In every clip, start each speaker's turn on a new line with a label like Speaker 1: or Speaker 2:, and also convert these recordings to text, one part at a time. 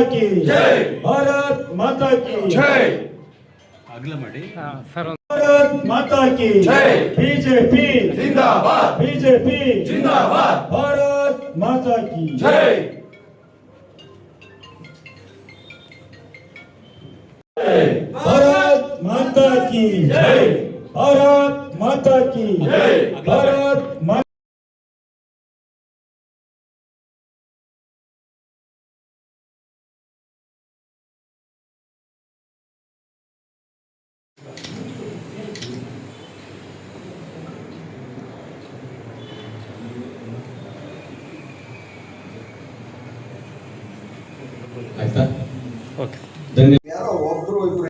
Speaker 1: की जय, भारत माता की जय, भारत माता की जय, बीजेपी जिंदाबाद, बीजेपी जिंदाबाद, भारत माता की जय, भारत माता की जय, भारत माता की जय, भारत माता
Speaker 2: ಆಯ್ತಾ?
Speaker 3: ಓಕೆ.
Speaker 4: ಯಾರೋ ಒಬ್ರು ಇಬ್ರು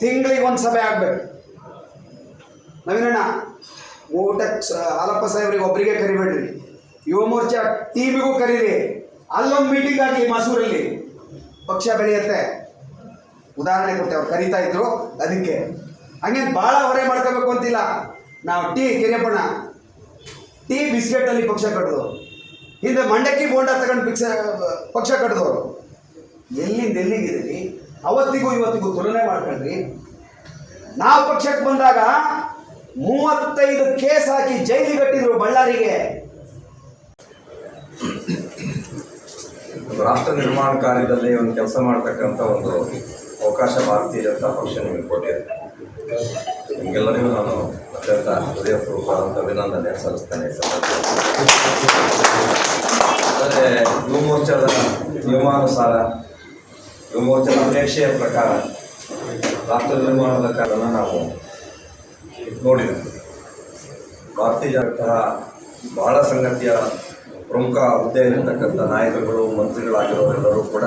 Speaker 4: ತಿಂಗಳಿಗೆ ಒಂದು ಸಭೆ ಆಗ್ಬೇಕು. ನವೀನಣ್ಣ ಊಟಕ್ಕೆ ಹಾಲಪ್ಪ ಸಾಹೇಬ್ರಿಗೆ ಒಬ್ಬರಿಗೆ ಕರಿಬೇಡ್ರಿ, ಯುವ ಮೋರ್ಚಾ ಟೀಮಿಗೂ ಕರೀರಿ. ಅಲ್ಲೊಂದು ಮೀಟಿಂಗ್ ಆಗಲಿ ಮಸೂರಲ್ಲಿ, ಪಕ್ಷ ಬೆಳೆಯುತ್ತೆ. ಉದಾಹರಣೆ ಕೊಟ್ಟೆ, ಅವ್ರು ಕರೀತಾ ಇದ್ರು ಅದಕ್ಕೆ. ಹಂಗೆ ಭಾಳ ಹೊರೆ ಮಾಡ್ಕೋಬೇಕು ಅಂತಿಲ್ಲ. ನಾವು ಕಿರಿಯಪ್ಪಣ್ಣ ಟೀ ಬಿಸ್ಕೆಟಲ್ಲಿ ಪಕ್ಷ ಕಟ್ಟಿದವರು, ಹಿಂದೆ ಮಂಡಕ್ಕಿ ಬೋಂಡ ತಗೊಂಡು ಪಕ್ಷ ಕಟ್ಟಿದವರು. ಎಲ್ಲಿಂದ ಎಲ್ಲಿಗಿದ್ದೀರಿ? ಅವತ್ತಿಗೂ ಇವತ್ತಿಗೂ ತುಲನೆ ಮಾಡ್ಕೊಂಡ್ರಿ. ನಾವು ಪಕ್ಷಕ್ಕೆ ಬಂದಾಗ 35 ಕೇಸ್ ಹಾಕಿ ಜೈಲಿಗೆ ಕಟ್ಟಿದ್ರು ಬಳ್ಳಾರಿಗೆ.
Speaker 5: ರಾಷ್ಟ್ರ ನಿರ್ಮಾಣ ಕಾರ್ಯದಲ್ಲಿ ಒಂದು ಕೆಲಸ ಮಾಡ್ತಕ್ಕಂಥ ಒಂದು ಅವಕಾಶ ಭಾರತೀಯ ಜನತಾ ಪಕ್ಷ ನಿಮಗೆ ಕೊಟ್ಟಿದೆ. ನಿಮಗೆಲ್ಲರಿಗೂ ನಾನು ಅತ್ಯಂತ ಹೃದಯಪೂರ್ವಕವಾದಂಥ ಅಭಿನಂದನೆ ಸಲ್ಲಿಸ್ತೇನೆ. ಆದರೆ ಯುವ ಮೋರ್ಚಾದ ನಿಯಮಾನುಸಾರ, ಯುವ ಮೋರ್ಚಾದ ಅಪೇಕ್ಷೆಯ ಪ್ರಕಾರ ರಾಷ್ಟ್ರ ನಿರ್ಮಾಣದ ಕಾರಣ ನಾವು ನೋಡಿದ್ದೇವೆ. ಭಾರತೀಯ ಜನತಾ ಬಹಳ ಸಂಗತಿಯ ಪ್ರಮುಖ ಹುದ್ದೆಯಲ್ಲಿರ್ತಕ್ಕಂಥ ನಾಯಕರುಗಳು, ಮಂತ್ರಿಗಳಾಗಿರೋರೆಲ್ಲರೂ ಕೂಡ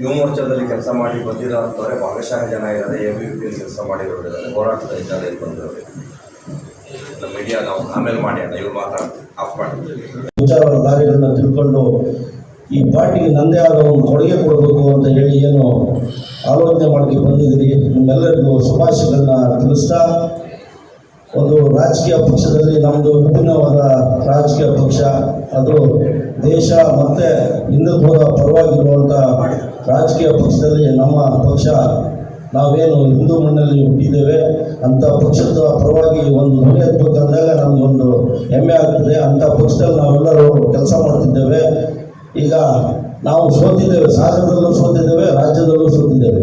Speaker 5: ಯುವ ಮೋರ್ಚಾದಲ್ಲಿ ಕೆಲಸ ಮಾಡಿ ಬಂದಿರೋಂಥವ್ರೆ. ಭಾಗಶಃ ಜನ ಇದ್ದಾರೆ, ABVP ಕೆಲಸ ಮಾಡಿರೋರಿದ್ದಾರೆ, ಹೋರಾಟದ ಹಿನ್ನೆಲೆಯಲ್ಲಿ ಬಂದಿರೋರು. ನಮ್ಮ ಮೀಡಿಯಾ ನಾವು ಆಮೇಲೆ ಮಾಡಿ ಇವ್ರು ಮಾತಾಡ್ತೀವಿ, ಆಫ್ ಮಾಡಿ
Speaker 6: ವಿಚಾರ ದಾರಿಗಳನ್ನ ತಿಳ್ಕೊಂಡು ಈ ಪಾರ್ಟಿಗೆ ನನ್ನದೇ ಆದ ಒಂದು ಕೊಡುಗೆ ಕೊಡಬೇಕು ಅಂತ ಹೇಳಿ ಏನು ಆಲೋಚನೆ ಮಾಡೋಕ್ಕೆ ಬಂದಿದ್ದೀರಿ. ನಿಮ್ಮೆಲ್ಲರಿಗೂ ಶುಭಾಶಯಗಳನ್ನ ತಿಳಿಸ್ತಾ, ಒಂದು ರಾಜಕೀಯ ಪಕ್ಷದಲ್ಲಿ ನಮ್ಮದು ವಿಭಿನ್ನವಾದ ರಾಜಕೀಯ ಪಕ್ಷ, ಅದು ದೇಶ ಮತ್ತು ಹಿಂದುತ್ವದ ಪರವಾಗಿರುವಂಥ ರಾಜಕೀಯ ಪಕ್ಷದಲ್ಲಿ ನಮ್ಮ ಪಕ್ಷ, ನಾವೇನು ಹಿಂದೂ ಮಣ್ಣಲ್ಲಿ ಹುಟ್ಟಿದ್ದೇವೆ ಅಂಥ ಪಕ್ಷದ ಪರವಾಗಿ ಒಂದು ಧ್ವನಿ ಎತ್ತಬೇಕಂದಾಗ ನಮಗೊಂದು ಹೆಮ್ಮೆ ಆಗ್ತದೆ. ಅಂಥ ಪಕ್ಷದಲ್ಲಿ ನಾವೆಲ್ಲರೂ ಕೆಲಸ ಮಾಡ್ತಿದ್ದೇವೆ. ಈಗ ನಾವು ಸೋತಿದ್ದೇವೆ, ಸಾಗರದಲ್ಲೂ ಸೋತಿದ್ದೇವೆ, ರಾಜ್ಯದಲ್ಲೂ ಸೋತಿದ್ದೇವೆ.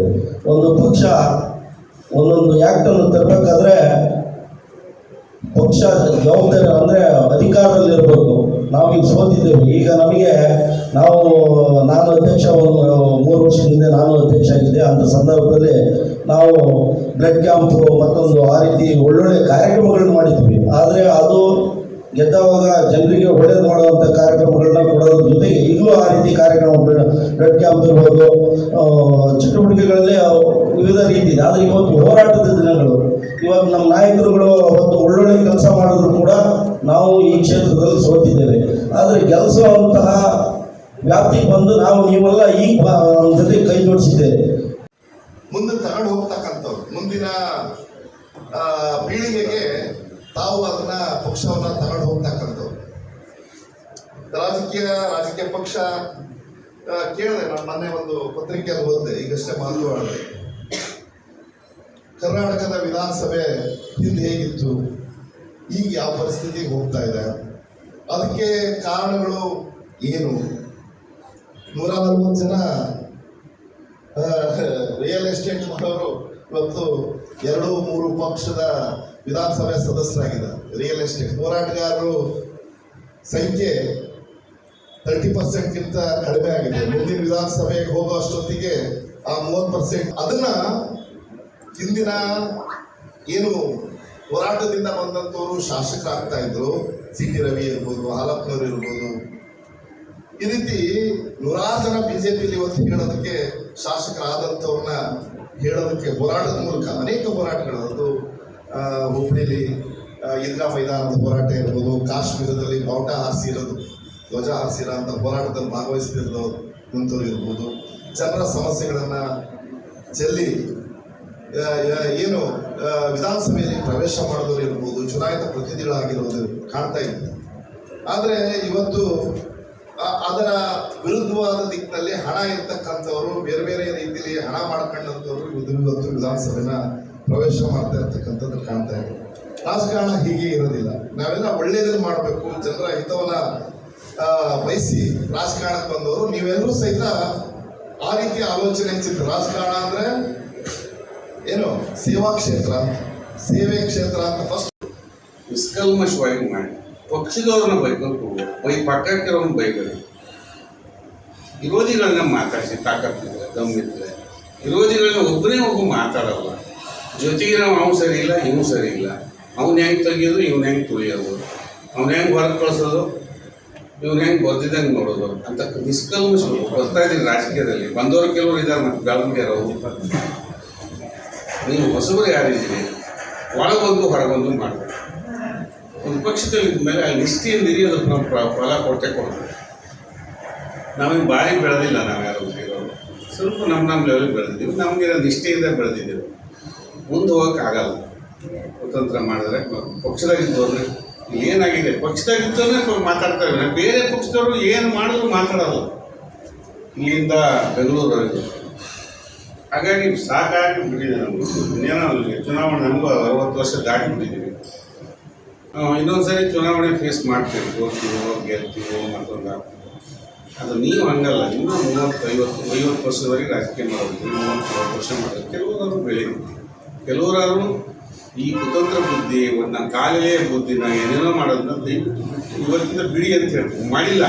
Speaker 6: ಒಂದು ಪಕ್ಷ ಒಂದೊಂದು ಆ್ಯಕ್ಟನ್ನು ತರಬೇಕಾದ್ರೆ ಪಕ್ಷ ಜವಾಬ್ದಾರಿ ಅಂದರೆ ಅಧಿಕಾರದಲ್ಲಿರಬೇಕು. ನಾವೀಗ ಸೋತಿದ್ದೇವೆ. ಈಗ ನಮಗೆ ನಾನು ಅಧ್ಯಕ್ಷ, ಒಂದು 3 ವರ್ಷದ ಹಿಂದೆ ನಾನು ಅಧ್ಯಕ್ಷ ಆಗಿದ್ದೆ. ಅಂಥ ಸಂದರ್ಭದಲ್ಲಿ ನಾವು ಬ್ಲಡ್ ಕ್ಯಾಂಪು ಮತ್ತೊಂದು ಆ ರೀತಿ ಒಳ್ಳೊಳ್ಳೆ ಕಾರ್ಯಕ್ರಮಗಳನ್ನ ಮಾಡಿದ್ವಿ. ಆದರೆ ಅದು ಗೆದ್ದವಾಗ ಜನರಿಗೆ ಒಳ್ಳೇದು ಮಾಡುವಂಥ ಕಾರ್ಯಕ್ರಮಗಳನ್ನ ಕೊಡೋದ್ರ ಜೊತೆಗೆ ಈಗಲೂ ಆ ರೀತಿ ಕಾರ್ಯಕ್ರಮ, ಬ್ಲಡ್ ಕ್ಯಾಂಪ್ ಇರ್ಬೋದು, ಚಟುವಟಿಕೆಗಳಲ್ಲಿ ವಿವಿಧ ರೀತಿ ಇದೆ. ಆದರೆ ಇವತ್ತು ಹೋರಾಟದ ದಿನಗಳು. ಇವತ್ತು ನಮ್ಮ ನಾಯಕರುಗಳು ಅವತ್ತು ಒಳ್ಳೊಳ್ಳೆ ಕೆಲಸ ಮಾಡಿದ್ರು ಕೂಡ ನಾವು ಈ ಕ್ಷೇತ್ರದಲ್ಲಿ ಸೋತಿದ್ದೇವೆ. ಆದರೆ ಗೆಲ್ಲಿಸುವಂತಹ ವ್ಯಾಪ್ತಿಗೆ ಬಂದು ನೀವೆಲ್ಲ ಈಗ ನಮ್ಮ ಜೊತೆ ಕೈ ಜೋಡಿಸಿದ್ದೇವೆ.
Speaker 7: ಮುಂದೆ ತಗೊಂಡು ಹೋಗ್ತಕ್ಕಂಥವ್ರು, ಮುಂದಿನ ಪೀಳಿಗೆಗೆ ತಾವು ಅದನ್ನ ಪಕ್ಷವನ್ನ ತಗೊಂಡು ಹೋಗ್ತಕ್ಕಂಥವ್ರು. ರಾಜಕೀಯ ಪಕ್ಷ ಕೇಳಿದೆ. ನಾನು ಮೊನ್ನೆ ಒಂದು ಪತ್ರಿಕೆಯಲ್ಲಿ ಓದಿದೆ, ಈಗಷ್ಟೇ ಮಾತುವಾಡಿದೆ. ಕರ್ನಾಟಕದ ವಿಧಾನಸಭೆ ಹಿಂದೆ ಹೇಗಿತ್ತು, ಈಗ ಯಾವ ಪರಿಸ್ಥಿತಿಗೆ ಹೋಗ್ತಾ ಇದೆ, ಅದಕ್ಕೆ ಕಾರಣಗಳು ಏನು? 140 ಜನ ರಿಯಲ್ ಎಸ್ಟೇಟ್ ಮಾಡೋರು ಇವತ್ತು 2-3 ಪಕ್ಷದ ವಿಧಾನಸಭೆ ಸದಸ್ಯರಾಗಿದ್ದಾರೆ. ರಿಯಲ್ ಎಸ್ಟೇಟ್ ಹೋರಾಟಗಾರರು ಸಂಖ್ಯೆ 30%ಗಿಂತ ಕಡಿಮೆ ಆಗಿದೆ. ಮುಂದಿನ ವಿಧಾನಸಭೆಗೆ ಹೋಗೋ ಅಷ್ಟೊತ್ತಿಗೆ ಆ 30%. ಅದನ್ನ ಹಿಂದಿನ ಏನು ಹೋರಾಟದಿಂದ ಬಂದಂಥವರು ಶಾಸಕರಾಗ್ತಾ ಇದ್ರು, CT ರವಿ ಇರ್ಬೋದು, ಹಾಲಪ್ಪನವರು ಇರ್ಬೋದು, ಈ ರೀತಿ 100 ಜನ ಬಿಜೆಪಿಯಲ್ಲಿ ಇವತ್ತು ಹೇಳೋದಕ್ಕೆ, ಶಾಸಕರಾದಂಥವ್ರನ್ನ ಹೇಳೋದಕ್ಕೆ ಹೋರಾಟದ ಮೂಲಕ ಅನೇಕ ಹೋರಾಟಗಳು, ಅದು ಹುಬ್ಬಳ್ಳಿಲಿ ಈದ್ಗಾ ಮೈದಾನದ ಹೋರಾಟ ಇರ್ಬೋದು, ಕಾಶ್ಮೀರದಲ್ಲಿ ಬಾವುಟ ಹಾರಿಸಿರೋದು, ಧ್ವಜ ಹಾರಿಸಿರೋ ಅಂತ ಹೋರಾಟದಲ್ಲಿ ಭಾಗವಹಿಸ್ತಿರೋದು ಇರ್ಬೋದು, ಜನರ ಸಮಸ್ಯೆಗಳನ್ನು ಚೆಲ್ಲಿ ಏನು ವಿಧಾನಸಭೆಯಲ್ಲಿ ಪ್ರವೇಶ ಮಾಡೋದು ಇರ್ಬೋದು, ಚುನಾಯಿತ ಪ್ರತಿನಿಧಿಗಳಾಗಿರೋದು ಕಾಣ್ತಾ ಇತ್ತು. ಆದರೆ ಇವತ್ತು ಅದರ ವಿರುದ್ಧವಾದ ದಿಕ್ಕಿನಲ್ಲಿ ಹಣ ಇರ್ತಕ್ಕಂಥವ್ರು, ಬೇರೆ ಬೇರೆ ರೀತಿಯಲ್ಲಿ ಹಣ ಮಾಡ್ಕೊಂಡಂಥವ್ರು ಇವತ್ತು ವಿಧಾನಸಭೆನ ಪ್ರವೇಶ ಮಾಡ್ತಾ ಇರ್ತಕ್ಕಂಥದ್ದು ಕಾಣ್ತಾ ಇದೆ. ರಾಜಕಾರಣ ಹೀಗೆ ಇರೋದಿಲ್ಲ. ನಾವೆಲ್ಲ ಒಳ್ಳೆಯದನ್ನು ಮಾಡಬೇಕು, ಜನರ ಹಿತವನ್ನ ಬಯಸಿ ರಾಜಕಾರಣಕ್ಕೆ ಬಂದವರು ನೀವೆಲ್ಲರೂ ಸಹಿತ ಆ ರೀತಿಯ ಆಲೋಚನೆ ಇತ್ತು. ರಾಜಕಾರಣ ಅಂದ್ರೆ ಏನು, ಸೇವಾ ಕ್ಷೇತ್ರ, ಸೇವೆ ಕ್ಷೇತ್ರ ಅಂತ ಫಸ್ಟ್
Speaker 2: ನಿಷ್ಕಲ್ಮಶವಾಗಿ ಮಾಡಿ ಪಕ್ಷದವ್ರನ್ನ ಬೈಕೊಂಡು ಪಕ್ಕಕ್ಕಿರೋನ್ನ ಬೈಬೇಕು. ವಿರೋಧಿಗಳನ್ನ ಮಾತಾಡಿಸಿ ತಾಕತ್ತಿದ್ರೆ ದಮ್ಮಿದ್ರೆ, ವಿರೋಧಿಗಳನ್ನ ಒಬ್ಬನೇ ಒಬ್ಬ ಮಾತಾಡಲ್ಲ. ಜೊತೆಗೆ ಅವ್ನು ಸರಿ ಇಲ್ಲ, ಇವನು ಸರಿ ಇಲ್ಲ, ಅವ್ನು ಹೆಂಗೆ ತೆಗಿಯೋದು, ಇವ್ನು ಹೆಂಗೆ ತುಳಿಯೋದು, ಅವ್ನು ಹೆಂಗೆ ಹೊರಗೆ ಕಳಿಸೋದು, ಇವ್ನು ಹೆಂಗೆ ಬರ್ದಿದ್ದಂಗೆ ನೋಡೋದು ಅಂತ ನಿಷ್ಕಲ್ಮಶ ಬರ್ತಾ ಇದ್ದೀನಿ. ರಾಜಕೀಯದಲ್ಲಿ ಬಂದವರು ಕೆಲವರು ಇದ್ದಾರೆ, ಮತ್ತು ಬೆಳಗ್ಗೆಯವರು. ನೀವು ಹೊಸಬರು ಯಾರಿದ್ದೀರಿ, ಒಳಗೊಂದು ಹೊರಗೊಂದು ಮಾಡಬೇಕು. ಒಂದು ಪಕ್ಷದಲ್ಲಿ ಮೇಲೆ ಅಲ್ಲಿ ನಿಷ್ಠೆಯಿಂದ ಹಿರಿಯೋದಕ್ಕೆ ನಾವು ಫಲ ಕೊಟ್ಟೆ ಕೊಡ್ತೀವಿ. ನಾವೇನು ಭಾರಿ ಬೆಳೆದಿಲ್ಲ, ನಾವ್ಯಾರು ಇರೋರು ಸ್ವಲ್ಪ ನಮ್ಮ ಲೆವೆಲ್ ಬೆಳೆದಿದ್ದೀವಿ. ನಮಗೆ ನಿಷ್ಠೆಯಿಂದ ಬೆಳೆದಿದ್ದೀವಿ. ಮುಂದೆ ಹೋಗೋಕ್ಕಾಗಲ್ಲ. ಸ್ವತಂತ್ರ ಮಾಡಿದ್ರೆ ಪಕ್ಷದಾಗಿದ್ದವ್ರೆ ಏನಾಗಿದೆ, ಪಕ್ಷದಾಗಿದ್ದವ್ರೆ ಮಾತಾಡ್ತಾರೆ. ಬೇರೆ ಪಕ್ಷದವರು ಏನು ಮಾಡಿದ್ರು ಮಾತಾಡಲ್ಲ. ಇಲ್ಲಿಂದ ಬೆಂಗಳೂರವರೆಗೂ ಹಾಗಾಗಿ ಸಾಕಾಗಿ ಬಿಟ್ಟಿದೆ ನಮಗೆ. ಇನ್ನೇನೋ ಚುನಾವಣೆ ನಮಗೂ 60 ವರ್ಷ ದಾಟಿ ಬಿಟ್ಟಿದ್ದೀವಿ. ಇನ್ನೊಂದ್ಸರಿ ಚುನಾವಣೆ ಫೇಸ್ ಮಾಡ್ತೀವಿ, ಹೋಗ್ತೀವೋ ಗೆಲ್ತೀವೋ ಮತ್ತೊಂದು. ಅದು ನೀವು ಹಂಗಲ್ಲ. ಇನ್ನೂ 30-50 ವರ್ಷದವರೆಗೆ ರಾಜಕೀಯ ಮಾಡೋದು, 30-40 ವರ್ಷ ಮಾಡೋದು. ಕೆಲವರು ಬೆಳೀಲಿ, ಕೆಲವರಾದ್ರು ಈ ಕುತಂತ್ರ ಬುದ್ಧಿ, ಒಂದು ಕಾಲೇ ಬುದ್ಧಿನ ಏನೇನೋ ಮಾಡೋದನ್ನ ಇವತ್ತಿಂದ ಬಿಡಿ ಅಂತ ಹೇಳ್ತೀವಿ. ಮಾಡಿಲ್ಲ,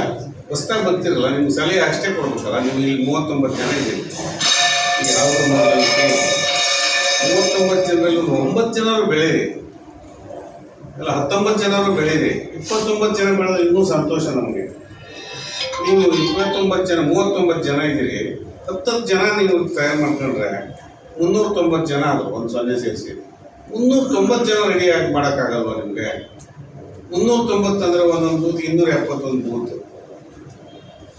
Speaker 2: ಹೊಸ್ದಾಗಿ ಬರ್ತಿರಲ್ಲ, ನಿಮ್ಗೆ ಸಲಹೆ ಅಷ್ಟೇ ಕೊಡ್ಬೇಕಲ್ಲ. ನೀವು ಇಲ್ಲಿ 39 ಜನ ಇದ್ದೀರಿ. ಈಗ ಯಾವ 39 ಜನರಲ್ಲಿ 9 ಜನರು ಬೆಳೀರಿ, ಅಲ್ಲ 19 ಜನರು ಬೆಳೀರಿ. 29 ಜನ ಬೆಳೆದ್ರೆ ಇನ್ನೂ ಸಂತೋಷ ನಮಗೆ. ನೀವು 29 ಜನ 39 ಜನ ಇದ್ದೀರಿ, 10 ಜನ ನೀವು ತಯಾರು ಮಾಡ್ಕೊಂಡ್ರೆ 390 ಜನ ಅದು ಒಂದು 0 ಸೇರಿಸಿ 390 ಜನ ರೆಡಿಯಾಗಿ ಮಾಡೋಕ್ಕಾಗಲ್ವ ನಿಮಗೆ? 390 ಅಂದರೆ ಒಂದೊಂದು ಬೂತ್ 271 ಬೂತ್.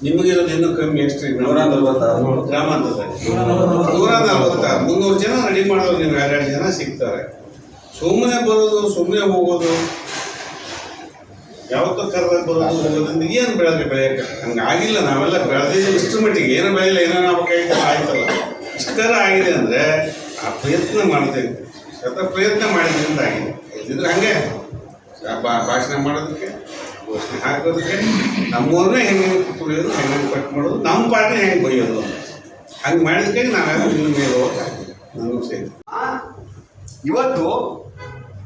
Speaker 2: ನಿಮಗಿರೋದು ಇನ್ನೂ ಕಮ್ಮಿ. ಎಷ್ಟು? 146 ಗ್ರಾಮಾಂತರದಲ್ಲಿ 146. 300 ಜನ ರೆಡಿ ಮಾಡೋರು ನೀವು 2 ಜನ ಸಿಗ್ತಾರೆ. ಸುಮ್ಮನೆ ಬರೋದು, ಸುಮ್ಮನೆ ಹೋಗೋದು, ಯಾವತ್ತೋ ಕರೆದಾಗ ಬರೋದು ಹೋಗೋದ್ರಿಂದ ಏನು ಬೆಳೆಯೋಕ್ಕೆ ಹಂಗಾಗಿಲ್ಲ. ನಾವೆಲ್ಲ ಬೆಳೆದಿದ್ದೀವಿ ಇಷ್ಟರ ಮಟ್ಟಿಗೆ. ಏನು ಬೆಳೆಯಿಲ್ಲ, ಏನೋ ಆಗ್ಬೇಕಾಗಿತ್ತಲ್ಲ, ಆಯ್ತಲ್ಲ. ಇಷ್ಟರ ಆಗಿದೆ ಅಂದರೆ ಆ ಪ್ರಯತ್ನ ಮಾಡ್ತೇವೆ. ಪ್ರಯತ್ನ ಮಾಡಿದ್ರಿಂದ ಆಗಿದೆ. ಇಲ್ದಿದ್ರೆ ಹಂಗೆ ಭಾಷಣ ಮಾಡೋದಕ್ಕೆ, ಘೋಷಣೆ ಹಾಕೋದಕ್ಕೆ, ನಮ್ಮವ್ರನ್ನೇ ಹೆಂಗೆ ತುಳಿಯೋದು, ಹೆಂಗೆ ಕಟ್ ಮಾಡೋದು, ನಮ್ಮ ಪಾರ್ಟಿನ ಹೆಂಗೆ ಬೈಯೋದು, ಹಂಗೆ ಮಾಡಿದಕ್ಕೆ ನಾವ್ಯಾರು ಇನ್ನು ಮೇಲೆ ಹೋಗೋಕ್ಕಾಗಿಲ್ಲ. ನನಗೂ ಸೇರಿ
Speaker 4: ಇವತ್ತು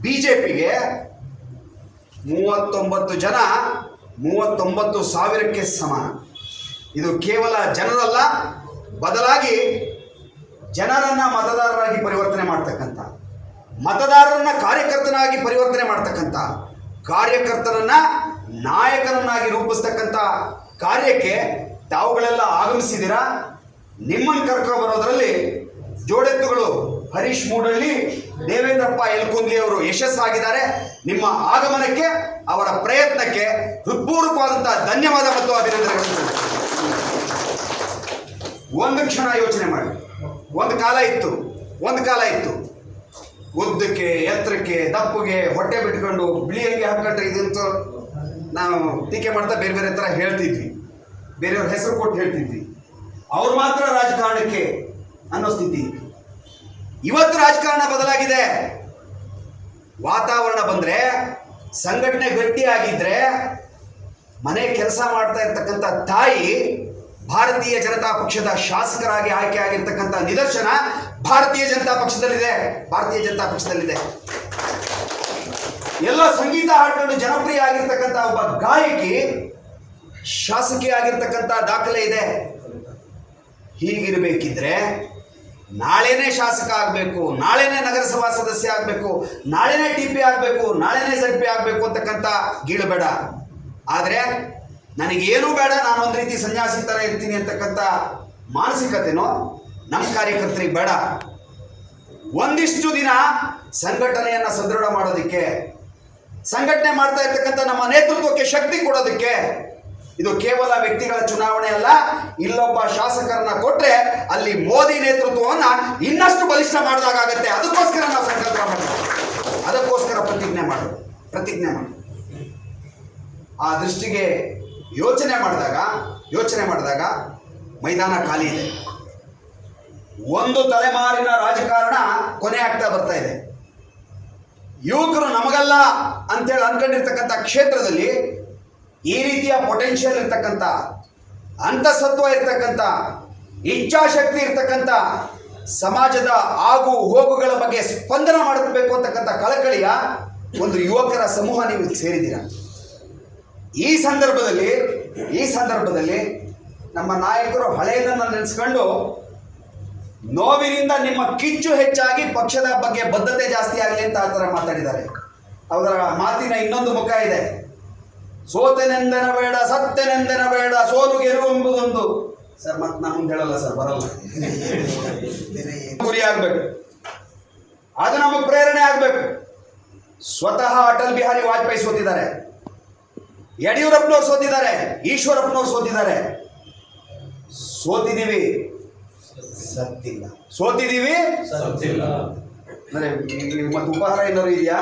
Speaker 4: ಬಿಜೆಪಿಗೆ 39 ಜನ 39,000ಕ್ಕೆ ಸಮಾನ. ಇದು ಕೇವಲ ಜನರಲ್ಲ, ಬದಲಾಗಿ ಜನರನ್ನ ಮತದಾರರಾಗಿ ಪರಿವರ್ತನೆ ಮಾಡ್ತಕ್ಕಂಥ, ಮತದಾರರನ್ನ ಕಾರ್ಯಕರ್ತನಾಗಿ ಪರಿವರ್ತನೆ ಮಾಡ್ತಕ್ಕಂಥ, ಕಾರ್ಯಕರ್ತರನ್ನ ನಾಯಕನನ್ನಾಗಿ ರೂಪಿಸ್ತಕ್ಕಂಥ ಕಾರ್ಯಕ್ಕೆ ತಾವುಗಳೆಲ್ಲ ಆಗಮಿಸಿದ್ದೀರಾ. ನಿಮ್ಮನ್ನು ಕರ್ಕೊಂಡು ಬರೋದರಲ್ಲಿ ಜೋಡೆತ್ತುಗಳು ಹರೀಶ್ ಮೂಡಳ್ಳಿ, ದೇವೇಂದ್ರಪ್ಪ ಯಲ್ಕುಂದ್ಲಿ ಅವರು ಯಶಸ್ಸಾಗಿದ್ದಾರೆ. ನಿಮ್ಮ ಆಗಮನಕ್ಕೆ, ಅವರ ಪ್ರಯತ್ನಕ್ಕೆ ಹೃತ್ಪೂರ್ವಕವಾದಂತಹ ಧನ್ಯವಾದ ಮತ್ತು ಅಭಿನಂದನೆಗಳು. ಒಂದು ಕ್ಷಣ ಯೋಚನೆ ಮಾಡಿ. ಒಂದು ಕಾಲ ಇತ್ತು ಉದ್ದಕ್ಕೆ, ಎತ್ತರಕ್ಕೆ, ದಪ್ಪಗೆ, ಹೊಟ್ಟೆ ಬಿಟ್ಕೊಂಡು ಬಿಳಿ ಅಂಗಿ ಹಾಕೊಂಡ್ರೆ ಇದಂತ ನಾವು ಟೀಕೆ ಮಾಡ್ತಾ ಬೇರೆ ಬೇರೆ ಥರ ಹೇಳ್ತಿದ್ವಿ, ಬೇರೆಯವ್ರ ಹೆಸರು ಕೊಟ್ಟು ಹೇಳ್ತಿದ್ವಿ. ಅವ್ರು ಮಾತ್ರ ರಾಜಕಾರಣಕ್ಕೆ ಅನ್ನೋ ಸ್ಥಿತಿ. ಇವತ್ತು ರಾಜಕಾರಣ ಬದಲಾಗಿದೆ. ವಾತಾವರಣ ಬಂದರೆ, ಸಂಘಟನೆ ಗಟ್ಟಿಯಾಗಿದ್ದರೆ, ಮನೆ ಕೆಲಸ ಮಾಡ್ತಾ ಇರ್ತಕ್ಕಂಥ ತಾಯಿ ಭಾರತೀಯ ಜನತಾ ಪಕ್ಷದ ಶಾಸಕರಾಗಿ ಆಯ್ಕೆ ಆಗಿರ್ತಕ್ಕಂಥ ನಿದರ್ಶನ ಭಾರತೀಯ ಜನತಾ ಪಕ್ಷದಲ್ಲಿದೆ. ಎಲ್ಲ ಸಂಗೀತ ಹಾಡ್ಕೊಂಡು ಜನಪ್ರಿಯ ಆಗಿರ್ತಕ್ಕಂಥ ಒಬ್ಬ ಗಾಯಕಿ ಶಾಸಕಿ ಆಗಿರ್ತಕ್ಕಂಥ ದಾಖಲೆ ಇದೆ. ಹೀಗಿರಬೇಕಿದ್ರೆ ನಾಳೆನೇ ಶಾಸಕ ಆಗಬೇಕು, ನಾಳೆನೇ ನಗರಸಭಾ ಸದಸ್ಯ ಆಗಬೇಕು, ನಾಳೆನೇ TP ಆಗಬೇಕು, ನಾಳೆನೇ ZP ಆಗಬೇಕು ಅಂತಕ್ಕಂಥ ಗೀಳು ಬೇಡ. ಆದರೆ ನನಗೇನೂ ಬೇಡ, ನಾನು ಒಂದು ರೀತಿ ಸನ್ಯಾಸಿ ಥರ ಇರ್ತೀನಿ ಅಂತಕ್ಕಂಥ ಮಾನಸಿಕತೆನೋ ನಮ್ಮ ಕಾರ್ಯಕರ್ತರಿಗೆ ಬೇಡ. ಒಂದಿಷ್ಟು ದಿನ ಸಂಘಟನೆಯನ್ನು ಸದೃಢ ಮಾಡೋದಕ್ಕೆ, ಸಂಘಟನೆ ಮಾಡ್ತಾ ಇರ್ತಕ್ಕಂಥ ನಮ್ಮ ನೇತೃತ್ವಕ್ಕೆ ಶಕ್ತಿ ಕೊಡೋದಕ್ಕೆ. ಇದು ಕೇವಲ ವ್ಯಕ್ತಿಗಳ ಚುನಾವಣೆ ಅಲ್ಲ. ಇಲ್ಲೊಬ್ಬ ಶಾಸಕರನ್ನ ಕೊಟ್ಟರೆ ಅಲ್ಲಿ ಮೋದಿ ನೇತೃತ್ವವನ್ನು ಇನ್ನಷ್ಟು ಬಲಿಷ್ಠ ಮಾಡಿದಾಗತ್ತೆ. ಅದಕ್ಕೋಸ್ಕರ ನಾವು ಸಂಕಲ್ಪ ಮಾಡೋದು, ಅದಕ್ಕೋಸ್ಕರ ಪ್ರತಿಜ್ಞೆ ಮಾಡೋದು. ಆ ದೃಷ್ಟಿಗೆ ಯೋಚನೆ ಮಾಡಿದಾಗ ಮೈದಾನ ಖಾಲಿ ಇದೆ. ಒಂದು ತಲೆಮಾರಿನ ರಾಜಕಾರಣ ಕೊನೆ ಆಗ್ತಾ ಬರ್ತಾ ಇದೆ. ಯುವಕರು ನಮಗಲ್ಲ ಅಂತೇಳಿ ಅನ್ಕೊಂಡಿರ್ತಕ್ಕಂಥ ಕ್ಷೇತ್ರದಲ್ಲಿ ಈ ರೀತಿಯ ಪೊಟೆನ್ಷಿಯಲ್ ಇರ್ತಕ್ಕಂಥ, ಅಂತಸತ್ವ ಇರ್ತಕ್ಕಂಥ, ಇಚ್ಛಾಶಕ್ತಿ ಇರ್ತಕ್ಕಂಥ, ಸಮಾಜದ ಆಗು ಹೋಗುಗಳ ಬಗ್ಗೆ ಸ್ಪಂದನ ಮಾಡಬೇಕು ಅಂತಕ್ಕಂಥ ಕಳಕಳಿಯ ಒಂದು ಯುವಕರ ಸಮೂಹ ನೀವು ಸೇರಿದ್ದೀರ. ಈ ಸಂದರ್ಭದಲ್ಲಿ ನಮ್ಮ ನಾಯಕರು ಹಳೆಯದನ್ನು ನೆನೆಸ್ಕೊಂಡು ನೋವಿನಿಂದ ನಿಮ್ಮ ಕಿಚ್ಚು ಹೆಚ್ಚಾಗಿ ಪಕ್ಷದ ಬಗ್ಗೆ ಬದ್ಧತೆ ಜಾಸ್ತಿ ಆಗಲಿ ಅಂತ ಆ ಥರ ಮಾತಾಡಿದ್ದಾರೆ. ಅವರ ಮಾತಿನ ಇನ್ನೊಂದು ಮುಖ ಇದೆ. ಸೋತೆನೆಂದನ ಬೇಡ, ಸತ್ಯನೆಂದನ ಬೇಡ, ಸೋಲು ಗೆಲುವು ಎಂಬುದೊಂದು. ಸರ್ ಮತ್ತೆ ನಾನು ಮುಂದೆ ಹೇಳಲ್ಲ ಸರ್, ಬರಲ್ಲ. ಗುರಿ ಆಗ್ಬೇಕು, ಅದು ನಮಗೆ ಪ್ರೇರಣೆ ಆಗ್ಬೇಕು. ಸ್ವತಃ ಅಟಲ್ ಬಿಹಾರಿ ವಾಜಪೇಯಿ ಸೋತಿದ್ದಾರೆ, ಯಡಿಯೂರಪ್ಪನವ್ರು ಸೋತಿದ್ದಾರೆ, ಈಶ್ವರಪ್ಪನವ್ರು ಸೋತಿದ್ದಾರೆ. ಸೋತಿದ್ದೀವಿ, ಸತ್ತಿಲ್ಲ. ಸೋತಿದ್ದೀವಿ, ಸತ್ತಿಲ್ಲ. ಅಂದ್ರೆ ಮತ್ತೆ ಉಪಹಾರ ಏನಾದ್ರು ಇದೆಯಾ?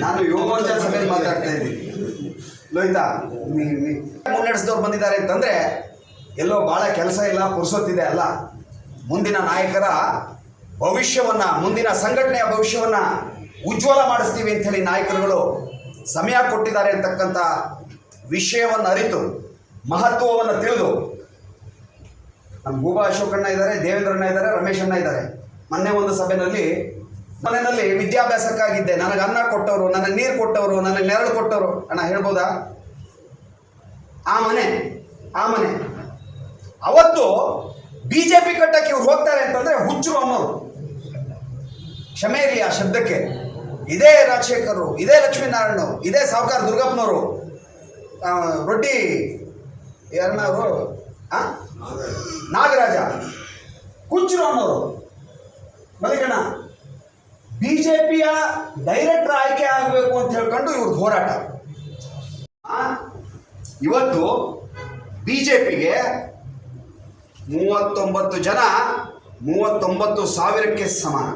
Speaker 4: ನಾನು ಯುವಮೋರ್ಚಾ ಸಭೆಯಲ್ಲಿ ಮಾತಾಡ್ತಾ ಇದ್ದೀನಿ. ಲೋಹಿತಾ, ಮುನ್ನಡೆಸಿದವ್ರು ಬಂದಿದ್ದಾರೆ ಅಂತಂದ್ರೆ ಎಲ್ಲೋ ಭಾಳ ಕೆಲಸ ಇಲ್ಲ, ಪುರ್ಸೊತ್ತಿದೆ ಅಲ್ಲ. ಮುಂದಿನ ನಾಯಕರ ಭವಿಷ್ಯವನ್ನ, ಮುಂದಿನ ಸಂಘಟನೆಯ ಭವಿಷ್ಯವನ್ನ ಉಜ್ವಲ ಮಾಡಿಸ್ತೀವಿ ಅಂಥೇಳಿ ನಾಯಕರುಗಳು ಸಮಯ ಕೊಟ್ಟಿದ್ದಾರೆ ಅಂತಕ್ಕಂಥ ವಿಷಯವನ್ನು ಅರಿತು, ಮಹತ್ವವನ್ನು ತಿಳಿದು, ನಮ್ಮ ಗೂಬಾ ಅಶೋಕಣ್ಣ ಇದ್ದಾರೆ, ದೇವೇಂದ್ರಣ್ಣ ಇದ್ದಾರೆ, ರಮೇಶಣ್ಣ ಇದ್ದಾರೆ. ಮೊನ್ನೆ ಒಂದು ಮನೆಯಲ್ಲಿ ವಿದ್ಯಾಭ್ಯಾಸಕ್ಕಾಗಿದ್ದೆ, ನನಗೆ ಅನ್ನ ಕೊಟ್ಟವರು, ನನಗೆ ನೀರು ಕೊಟ್ಟವರು, ನನಗೆ ನೆರಳು ಕೊಟ್ಟವರು. ಅಣ್ಣ ಹೇಳ್ಬೋದಾ? ಆ ಮನೆ ಅವತ್ತು ಬಿಜೆಪಿ ಕಟ್ಟಕ್ಕೆ ಇವ್ರು ಹೋಗ್ತಾರೆ ಅಂತಂದ್ರೆ ಹುಚ್ಚರು ಅನ್ನೋರು. ಕ್ಷಮೆ ಇರಲಿ ಆ ಶಬ್ದಕ್ಕೆ. ಇದೇ ರಾಜಶೇಖರ್, ಇದೇ ಲಕ್ಷ್ಮೀನಾರಾಯಣ, ಇದೇ ಸಾವುಕಾರ ದುರ್ಗಪ್ಪನವರು, ರೊಡ್ಡಿ ಯಾರನ್ನವರು, ನಾಗರಾಜ, ಹುಚ್ಚರು ಅನ್ನೋರು. ಮಲ್ಲಿಕಣ್ಣ, ಬಿಜೆಪಿಯ ಡೈರೆಕ್ಟರ್ ಆಯ್ಕೆ ಆಗಬೇಕು ಅಂತ ಹೇಳ್ಕೊಂಡು ಇವ್ರದ್ದು ಹೋರಾಟ. ಇವತ್ತು ಬಿಜೆಪಿಗೆ 39 ಜನ 39,000ಕ್ಕೆ ಸಮಾನ.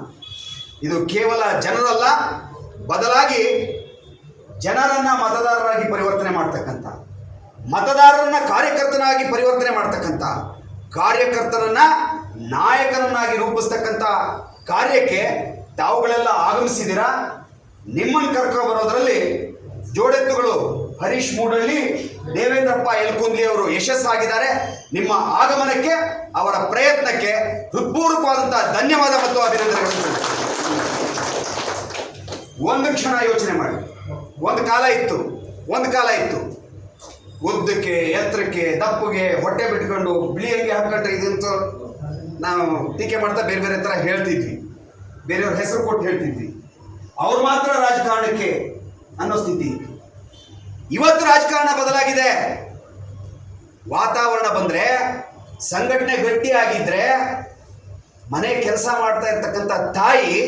Speaker 4: ಇದು ಕೇವಲ ಜನರಲ್ಲ, ಬದಲಾಗಿ ಜನರನ್ನ ಮತದಾರರಾಗಿ ಪರಿವರ್ತನೆ ಮಾಡ್ತಕ್ಕಂಥ, ಮತದಾರರನ್ನ ಕಾರ್ಯಕರ್ತನಾಗಿ ಪರಿವರ್ತನೆ ಮಾಡ್ತಕ್ಕಂಥ, ಕಾರ್ಯಕರ್ತರನ್ನ ನಾಯಕನನ್ನಾಗಿ ರೂಪಿಸ್ತಕ್ಕಂಥ ಕಾರ್ಯಕ್ಕೆ ತಾವುಗಳೆಲ್ಲ ಆಗಮಿಸಿದ್ದೀರಾ. ನಿಮ್ಮನ್ನು ಕರ್ಕೊಂಡು ಬರೋದರಲ್ಲಿ ಜೋಡೆತ್ತುಗಳು ಹರೀಶ್ ಮೂಡಳ್ಳಿ, ದೇವೇಂದ್ರಪ್ಪ ಯಲಕುಂದ್ಲಿ ಅವರು ಯಶಸ್ಸಾಗಿದ್ದಾರೆ. ನಿಮ್ಮ ಆಗಮನಕ್ಕೆ, ಅವರ ಪ್ರಯತ್ನಕ್ಕೆ ಹೃತ್ಪೂರ್ವಕವಾದಂತಹ ಧನ್ಯವಾದ ಮತ್ತು ಅಭಿನಂದನೆಗಳು. ಒಂದು ಕ್ಷಣ ಯೋಚನೆ ಮಾಡಿ. ಒಂದು ಕಾಲ ಇತ್ತು ಉದ್ದಕ್ಕೆ, ಎತ್ತರಕ್ಕೆ, ದಪ್ಪಗೆ, ಹೊಟ್ಟೆ ಬಿಟ್ಕೊಂಡು ಬಿಳಿ ಅಂಗಿ ಹಾಕೊಂಡ್ರೆ ಇದಂತೂ ನಾವು ಟೀಕೆ ಮಾಡ್ತಾ ಬೇರೆ ಬೇರೆ ಥರ ಹೇಳ್ತಿದ್ವಿ, ಬೇರೆಯವ್ರ ಹೆಸರು ಕೊಟ್ಟು ಹೇಳ್ತಿದ್ವಿ. ಅವ್ರು ಮಾತ್ರ ರಾಜಕಾರಣಕ್ಕೆ ಅನ್ನೋ ಸ್ಥಿತಿ. ಇವತ್ತು ರಾಜಕಾರಣ ಬದಲಾಗಿದೆ. ವಾತಾವರಣ ಬಂದರೆ, ಸಂಘಟನೆ ಗಟ್ಟಿಯಾಗಿದ್ದರೆ, ಮನೆ ಕೆಲಸ ಮಾಡ್ತಾ ಇರ್ತಕ್ಕಂಥ ತಾಯಿ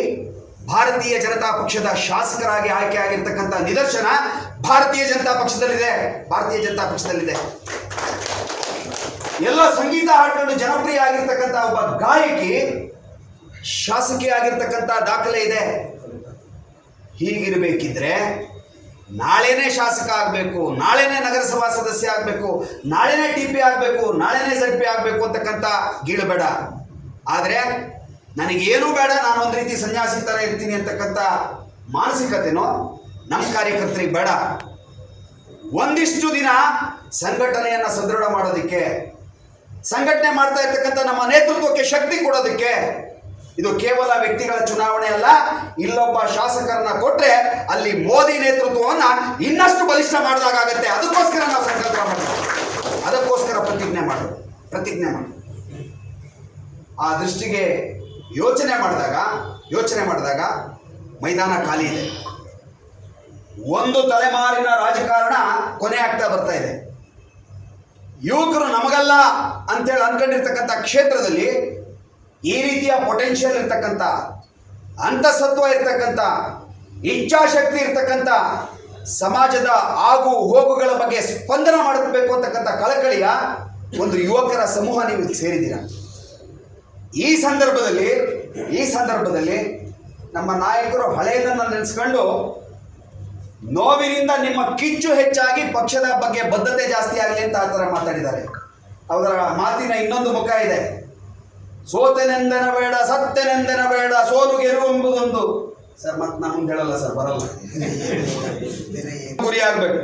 Speaker 4: ಭಾರತೀಯ ಜನತಾ ಪಕ್ಷದ ಶಾಸಕರಾಗಿ ಆಯ್ಕೆ ಆಗಿರ್ತಕ್ಕಂಥ ನಿದರ್ಶನ ಭಾರತೀಯ ಜನತಾ ಪಕ್ಷದಲ್ಲಿದೆ. ಎಲ್ಲ ಸಂಗೀತ ಹಾಡ್ಕೊಂಡು ಜನಪ್ರಿಯ ಆಗಿರ್ತಕ್ಕಂಥ ಒಬ್ಬ ಗಾಯಕಿ ಶಾಸಕಿ ಆಗಿರ್ತಕ್ಕಂಥ ದಾಖಲೆ ಇದೆ. ಹೀಗಿರಬೇಕಿದ್ರೆ ನಾಳೆನೇ ಶಾಸಕ ಆಗಬೇಕು, ನಾಳೆನೇ ನಗರಸಭಾ ಸದಸ್ಯ ಆಗಬೇಕು, ನಾಳೆನೇ ಟಿ ಪಿ ಆಗಬೇಕು, ನಾಳೆನೇ ZP ಆಗಬೇಕು ಅಂತಕ್ಕಂಥ ಗೀಳು ಬೇಡ. ಆದರೆ ನನಗೇನೂ ಬೇಡ, ನಾನೊಂದು ರೀತಿ ಸನ್ಯಾಸಿ ಥರ ಇರ್ತೀನಿ ಅಂತಕ್ಕಂಥ ಮಾನಸಿಕತೆನೋ ನಮ್ಮ ಕಾರ್ಯಕರ್ತರಿಗೆ ಬೇಡ. ಒಂದಿಷ್ಟು ದಿನ ಸಂಘಟನೆಯನ್ನು ಸದೃಢ ಮಾಡೋದಕ್ಕೆ, ಸಂಘಟನೆ ಮಾಡ್ತಾ ಇರ್ತಕ್ಕಂಥ ನಮ್ಮ ನೇತೃತ್ವಕ್ಕೆ ಶಕ್ತಿ ಕೊಡೋದಕ್ಕೆ. ಇದು ಕೇವಲ ವ್ಯಕ್ತಿಗಳ ಚುನಾವಣೆ ಅಲ್ಲ. ಇಲ್ಲೊಬ್ಬ ಶಾಸಕರನ್ನ ಕೊಟ್ಟರೆ ಅಲ್ಲಿ ಮೋದಿ ನೇತೃತ್ವವನ್ನು ಇನ್ನಷ್ಟು ಬಲಿಷ್ಠ ಮಾಡಿದಾಗತ್ತೆ. ಅದಕ್ಕೋಸ್ಕರ ನಾವು ಸಂಕಲ್ಪ ಮಾಡ್ತೀವಿ, ಅದಕ್ಕೋಸ್ಕರ ಪ್ರತಿಜ್ಞೆ ಮಾಡಿ. ಆ ದೃಷ್ಟಿಗೆ ಯೋಚನೆ ಮಾಡಿದಾಗ ಮೈದಾನ ಖಾಲಿ ಇದೆ. ಒಂದು ತಲೆಮಾರಿನ ರಾಜಕಾರಣ ಕೊನೆ ಆಗ್ತಾ ಬರ್ತಾ ಇದೆ. ಯುವಕರು ನಮಗಲ್ಲ ಅಂತೇಳಿ ಅನ್ಕೊಂಡಿರ್ತಕ್ಕಂಥ ಕ್ಷೇತ್ರದಲ್ಲಿ ಈ ರೀತಿಯ ಪೊಟೆನ್ಷಿಯಲ್ ಇರ್ತಕ್ಕಂಥ, ಅಂತಸತ್ವ ಇರ್ತಕ್ಕಂಥ, ಇಚ್ಛಾಶಕ್ತಿ ಇರ್ತಕ್ಕಂಥ, ಸಮಾಜದ ಆಗು ಹೋಗುಗಳ ಬಗ್ಗೆ ಸ್ಪಂದನ ಮಾಡಬೇಕು ಅಂತಕ್ಕಂಥ ಕಳಕಳಿಯ ಒಂದು ಯುವಕರ ಸಮೂಹ ನೀವು ಸೇರಿದ್ದೀರ. ಈ ಸಂದರ್ಭದಲ್ಲಿ ನಮ್ಮ ನಾಯಕರು ಹಳೆಯದನ್ನು ನೆನೆಸ್ಕೊಂಡು ನೋವಿನಿಂದ ನಿಮ್ಮ ಕಿಚ್ಚು ಹೆಚ್ಚಾಗಿ ಪಕ್ಷದ ಬಗ್ಗೆ ಬದ್ಧತೆ ಜಾಸ್ತಿ ಆಗಲಿ ಅಂತ ಆ ಥರ ಮಾತಾಡಿದ್ದಾರೆ. ಅವರ ಮಾತಿನ ಇನ್ನೊಂದು ಮುಖ ಇದೆ. ಸೋತೆನೆಂದನ ಬೇಡ, ಸತ್ತೆನೆಂದನ ಬೇಡ, ಸೋಲು ಗೆಲುವು ಎಂಬುದೊಂದು. ಸರ್ ಮತ್ತೆ ನಾನು ಮುಂದೆ ಹೇಳಲ್ಲ ಸರ್, ಬರಲ್ಲ. ಗುರಿ ಆಗ್ಬೇಕು,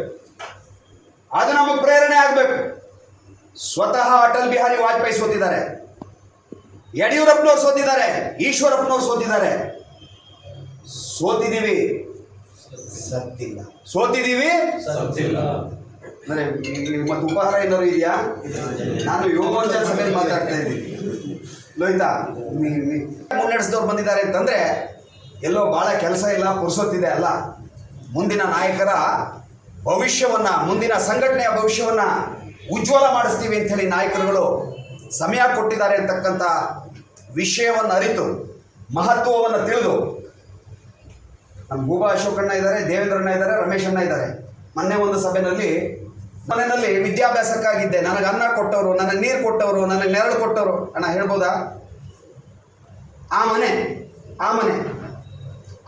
Speaker 4: ಅದು ನಮಗೆ ಪ್ರೇರಣೆ ಆಗ್ಬೇಕು. ಸ್ವತಃ ಅಟಲ್ ಬಿಹಾರಿ ವಾಜಪೇಯಿ ಸೋತಿದ್ದಾರೆ, ಯಡಿಯೂರಪ್ಪನವ್ರು ಸೋತಿದ್ದಾರೆ, ಈಶ್ವರಪ್ಪನವ್ರು ಸೋತಿದ್ದಾರೆ. ಸೋತಿದ್ದೀವಿ, ಸತ್ತಿಲ್ಲ. ಸೋತಿದ್ದೀವಿ, ಅಂದ್ರೆ ಮತ್ತೆ ಉಪಹಾರ ಏನಾದ್ರು ಇದೆಯಾ? ನಾನು ಯೋಗೋರ್ಜ ಸಭೆಯಲ್ಲಿ ಮಾತಾಡ್ತಾ ಇದ್ದೀನಿ. ಲೋಹಿತಾ, ಮುನ್ನಡೆಸಿದವ್ರು ಬಂದಿದ್ದಾರೆ ಅಂತಂದ್ರೆ ಎಲ್ಲೋ ಭಾಳ ಕೆಲಸ ಇಲ್ಲ, ಪುರ್ಸೊತ್ತಿದೆ ಅಲ್ಲ. ಮುಂದಿನ ನಾಯಕರ ಭವಿಷ್ಯವನ್ನ, ಮುಂದಿನ ಸಂಘಟನೆಯ ಭವಿಷ್ಯವನ್ನ ಉಜ್ವಲ ಮಾಡಿಸ್ತೀವಿ ಅಂಥೇಳಿ ನಾಯಕರುಗಳು ಸಮಯ ಕೊಟ್ಟಿದ್ದಾರೆ ಅಂತಕ್ಕಂಥ ವಿಷಯವನ್ನು ಅರಿತು, ಮಹತ್ವವನ್ನು ತಿಳಿದು, ನಮ್ಮ ಗೂಬಾ ಅಶೋಕಣ್ಣ ಇದ್ದಾರೆ, ದೇವೇಂದ್ರಣ್ಣ ಇದ್ದಾರೆ, ರಮೇಶಣ್ಣ ಇದ್ದಾರೆ. ಮೊನ್ನೆ ಒಂದು ಸಭೆಯಲ್ಲಿ ಮನೆಯಲ್ಲಿ ವಿದ್ಯಾಭ್ಯಾಸಕ್ಕಾಗಿದ್ದೆ, ನನಗೆ ಅನ್ನ ಕೊಟ್ಟವರು, ನನಗೆ ನೀರು ಕೊಟ್ಟವರು, ನನಗೆ ನೆರಳು ಕೊಟ್ಟವರು. ಅಣ್ಣ ಹೇಳ್ಬೋದಾ? ಆ ಮನೆ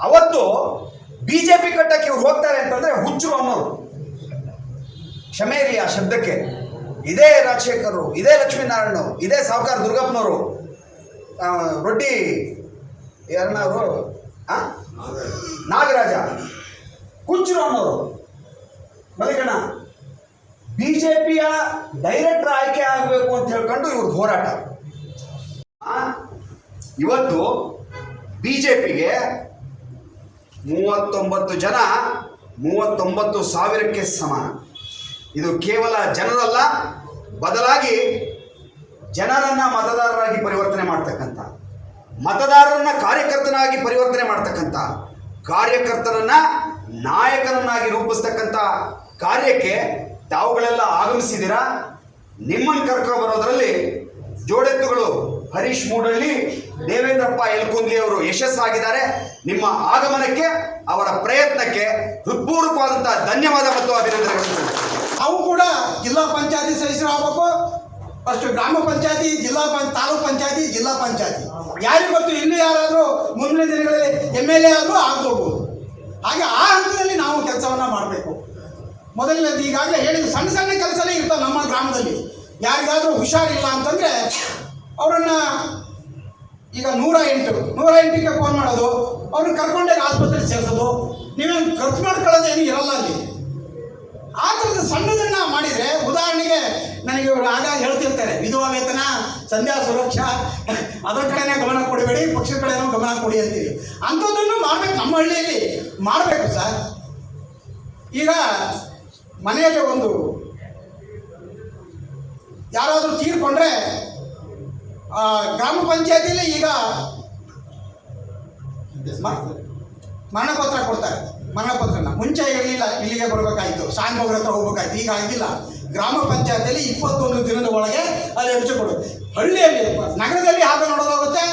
Speaker 4: ಅವತ್ತು BJP ಕಟ್ಟಕ್ಕೆ ಇವ್ರು ಹೋಗ್ತಾರೆ ಅಂತಂದ್ರೆ ಹುಚ್ಚರು ಅನ್ನೋರು. ಕ್ಷಮೆ ಇರಲಿ ಆ ಶಬ್ದಕ್ಕೆ. ಇದೇ ರಾಜಶೇಖರ್, ಇದೇ ಲಕ್ಷ್ಮೀನಾರಾಯಣ, ಇದೇ ಸಾವುಕಾರ ದುರ್ಗಪ್ಪನವರು, ರೊಟ್ಟಿ ಯಾರನ್ನವರು, ನಾಗರಾಜ, ಹುಚ್ಚರು ಅನ್ನೋರು. ಮಲ್ಲಿಕಣ್ಣ, BJPಯ ಡೈರೆಕ್ಟರ್ ಆಯ್ಕೆ ಆಗಬೇಕು ಅಂತ ಹೇಳ್ಕೊಂಡು ಇವ್ರದ್ದು ಹೋರಾಟ. ಇವತ್ತು BJPಗೆ 39 ಜನ 39,000ಕ್ಕೆ ಸಮಾನ. ಇದು ಕೇವಲ ಜನರಲ್ಲ, ಬದಲಾಗಿ ಜನರನ್ನ ಮತದಾರರಾಗಿ ಪರಿವರ್ತನೆ ಮಾಡ್ತಕ್ಕಂಥ, ಮತದಾರರನ್ನ ಕಾರ್ಯಕರ್ತನಾಗಿ ಪರಿವರ್ತನೆ ಮಾಡ್ತಕ್ಕಂಥ, ಕಾರ್ಯಕರ್ತರನ್ನ ನಾಯಕರನ್ನಾಗಿ ರೂಪಿಸ್ತಕ್ಕಂಥ ಕಾರ್ಯಕ್ಕೆ ತಾವುಗಳೆಲ್ಲ ಆಗಮಿಸಿದ್ದೀರಾ. ನಿಮ್ಮನ್ನು ಕರ್ಕೊಂಡು ಬರೋದರಲ್ಲಿ ಜೋಡೆತ್ತುಗಳು ಹರೀಶ್ ಮೂಡಳ್ಳಿ, ದೇವೇಂದ್ರಪ್ಪ ಯಲಕುಂದ್ಲಿ ಅವರು ಯಶಸ್ಸಾಗಿದ್ದಾರೆ. ನಿಮ್ಮ ಆಗಮನಕ್ಕೆ, ಅವರ ಪ್ರಯತ್ನಕ್ಕೆ ಹೃತ್ಪೂರ್ವಕವಾದಂತಹ ಧನ್ಯವಾದ ಮತ್ತು ಅಭಿನಂದನೆಗಳು.
Speaker 3: ನಾವು ಕೂಡ ಜಿಲ್ಲಾ ಪಂಚಾಯತಿ ಸದಸ್ಯರಾಗಬೇಕು. ಫಸ್ಟ್ ಗ್ರಾಮ ಪಂಚಾಯತಿ, ತಾಲೂಕು ಪಂಚಾಯತಿ, ಜಿಲ್ಲಾ ಪಂಚಾಯತಿ. ಯಾರಿಗೂ ಗೊತ್ತು, ಇನ್ನೂ ಯಾರಾದರೂ ಮುಂದಿನ ದಿನಗಳಲ್ಲಿ MLA ಆದರೂ ಆಗ್ಬೋದು. ಹಾಗೆ ಆ ಹಂತದಲ್ಲಿ ನಾವು ಕೆಲಸವನ್ನು ಮಾಡಬೇಕು. ಮೊದಲನೇದು ಈಗಾಗಲೇ ಹೇಳಿದ ಸಣ್ಣ ಸಣ್ಣ ಕೆಲಸನೇ ಇರ್ತವೆ ನಮ್ಮ ಗ್ರಾಮದಲ್ಲಿ. ಯಾರಿಗಾದರೂ ಹುಷಾರಿಲ್ಲ ಅಂತಂದರೆ ಅವರನ್ನು ಈಗ 108ಕ್ಕೆ ಫೋನ್ ಮಾಡೋದು, ಅವ್ರನ್ನ ಕರ್ಕೊಂಡೋಗಿ ಆಸ್ಪತ್ರೆಗೆ ಸೇರಿಸೋದು, ನೀವೇನು ಖರ್ಚು ಮಾಡ್ಕೊಳ್ಳೋದು ಏನೂ ಇರಲ್ಲ ಅಲ್ಲಿ. ಆ ಥರದ ಸಣ್ಣದನ್ನು ಮಾಡಿದರೆ, ಉದಾಹರಣೆಗೆ ನನಗೆ ಇವರು ಆಗಾಗ ಹೇಳ್ತಿರ್ತಾರೆ, ವಿಧವಾ ವೇತನ, ಸಂಧ್ಯಾ ಸುರಕ್ಷಾ, ಅದರ ಕಡೆನೇ ಗಮನ ಕೊಡಬೇಡಿ, ಪಕ್ಷದ ಕಡೆನೂ ಗಮನ ಕೊಡಿ ಅಂತೀವಿ. ಅಂಥದ್ದನ್ನು ಮಾಡಬೇಕು, ನಮ್ಮ ಹಳ್ಳಿಯಲ್ಲಿ ಮಾಡಬೇಕು ಸರ್. ಈಗ ಮನೆಯಲ್ಲಿ ಒಂದು ಯಾರಾದರೂ ತೀರ್ಕೊಂಡ್ರೆ ಗ್ರಾಮ ಪಂಚಾಯತಿಯಲ್ಲಿ ಈಗ ಮರಣಪತ್ರ ಕೊಡ್ತಾರೆ. ಮರಣಪತ್ರನ ಮುಂಚೆ ಇರಲಿಲ್ಲ, ಇಲ್ಲಿಗೆ ಬರಬೇಕಾಯಿತು, ಶಾನ್ಭೋಗ್ರ ಹತ್ರ ಹೋಗ್ಬೇಕಾಯ್ತು. ಈಗ ಆಗಿಲ್ಲ. ಗ್ರಾಮ ಪಂಚಾಯತಿಯಲ್ಲಿ 21 ದಿನದ ಒಳಗೆ ಅಲ್ಲಿ ಹಂಚಿಕೊಡೋದು. ಹಳ್ಳಿಯಲ್ಲಿ, ನಗರದಲ್ಲಿ ಆಗ ನಡೆದೋಗುತ್ತೆ,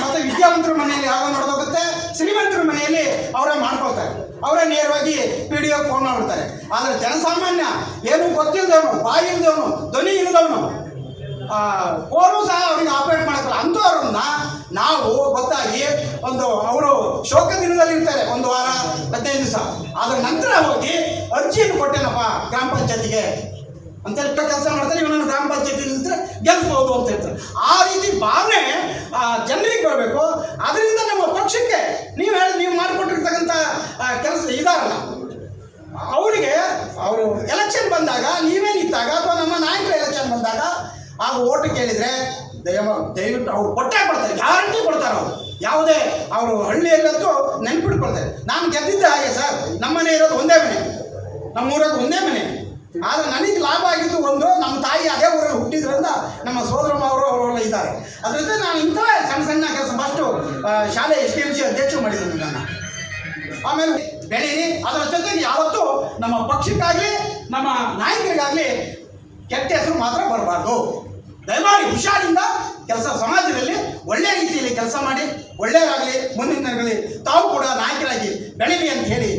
Speaker 3: ಮತ್ತು ವಿದ್ಯಾವಂತರ ಮನೆಯಲ್ಲಿ ಆಗ ನಡೆದೋಗುತ್ತೆ, ಶ್ರೀಮಂತರ ಮನೆಯಲ್ಲಿ ಅವರೇ ಮಾಡ್ಕೊಳ್ತಾರೆ, ಅವರೇ ನೇರವಾಗಿ PDO ಫೋನ್ ಮಾಡ್ಬಿಡ್ತಾರೆ. ಆದರೆ ಜನಸಾಮಾನ್ಯ, ಏನು ಗೊತ್ತಿಲ್ಲದವನು, ಬಾಯಿ ಇಲ್ಲದವನು, ಧ್ವನಿ ಇಲ್ಲದವನು, ಫೋನು ಸಹ ಅವರಿಗೆ ಆಪರೇಟ್ ಮಾಡೋಕ್ಕಲ್ಲ. ಅಂಥವ್ರನ್ನ ನಾವು ಗೊತ್ತಾಗಿ ಅವರು ಶೋಕ ದಿನದಲ್ಲಿ ಇರ್ತಾರೆ, 1 ವಾರ 15 ದಿವಸ, ಅದರ ನಂತರ ಹೋಗಿ ಅರ್ಜಿಯನ್ನು ಕೊಟ್ಟೇನಪ್ಪ ಗ್ರಾಮ ಪಂಚಾಯತಿಗೆ ಅಂತೇಳಿ ಕೆಲಸ ಮಾಡ್ತಾರೆ. ಇವನನ್ನು ಗ್ರಾಮ ಪಂಚಾಯತಿ ನಿಂತರೆ ಗೆಲ್ಬೋದು ಅಂತ ಹೇಳ್ತಾರೆ. ಆ ರೀತಿ ಭಾವನೆ ಜನರಿಗೆ ಬರಬೇಕು. ಅದರಿಂದ ನಮ್ಮ ಪಕ್ಷಕ್ಕೆ ನೀವು ಮಾಡಿಕೊಟ್ಟಿರ್ತಕ್ಕಂಥ ಕೆಲಸ ಇದಾರಲ್ಲ, ಅವರಿಗೆ ಅವರು ಎಲೆಕ್ಷನ್ ಬಂದಾಗ, ನೀವೇ ನಿಂತಾಗ, ಅಥವಾ ನಮ್ಮ ನಾಯಕರ ಎಲೆಕ್ಷನ್ ಬಂದಾಗ ಆಗ ಓಟು ಕೇಳಿದರೆ ದಯವಿಟ್ಟು ಅವ್ರು ಕೊಟ್ಟೇ ಕೊಡ್ತಾರೆ, ಗ್ಯಾರಂಟಿ ಕೊಡ್ತಾರೆ. ಅವರು ಯಾವುದೇ ಅವರು ಹಳ್ಳಿಯಲ್ಲಂತೂ ನೆನ್ಪಿಟ್ಕೊಳ್ತಾರೆ. ನಾನು ಗೆದ್ದಿದ್ದೆ ಹಾಗೆ ಸರ್. ನಮ್ಮನೆ ಇರೋದು ಒಂದೇ ಮನೆ, ನಮ್ಮೂರಾಗ ಒಂದೇ ಮನೆ. ಆದರೆ ನನಗೆ ಲಾಭ ಆಗಿದ್ದು ಒಂದು, ನಮ್ಮ ತಾಯಿ ಅದೇ ಊರಲ್ಲಿ ಹುಟ್ಟಿದ್ರಿಂದ ನಮ್ಮ ಸೋದರಮ್ಮ ಅವರೆಲ್ಲ ಇದ್ದಾರೆ. ಅದರಿಂದ ನಾನು ಇಂಥ ಸಣ್ಣ ಸಣ್ಣ ಕೆಲಸ, ಫಸ್ಟು ಶಾಲೆ STMC ಅಧ್ಯಕ್ಷ ಮಾಡಿದ್ದೀನಿ ನಾನು. ಆಮೇಲೆ ಬೆಳೀರಿ. ಅದರ ಜೊತೆಗೆ ಯಾವತ್ತೂ ನಮ್ಮ ಪಕ್ಷಕ್ಕಾಗಲಿ ನಮ್ಮ ನಾಯಕರಿಗಾಗಲಿ ಕೆಟ್ಟ ಹೆಸರು ಮಾತ್ರ ಬರಬಾರ್ದು. ದಯಮಾಡಿ ಹುಷಾರಿಂದ ಕೆಲಸ, ಸಮಾಜದಲ್ಲಿ ಒಳ್ಳೆಯ ರೀತಿಯಲ್ಲಿ ಕೆಲಸ ಮಾಡಿ, ಒಳ್ಳೆಯದಾಗಲಿ, ಮುಂದಿನ ದಿನಗಳಲ್ಲಿ ತಾವು ಕೂಡ ನಾಯಕರಾಗಿ ಬೆಳೀಲಿ ಅಂತ ಹೇಳಿ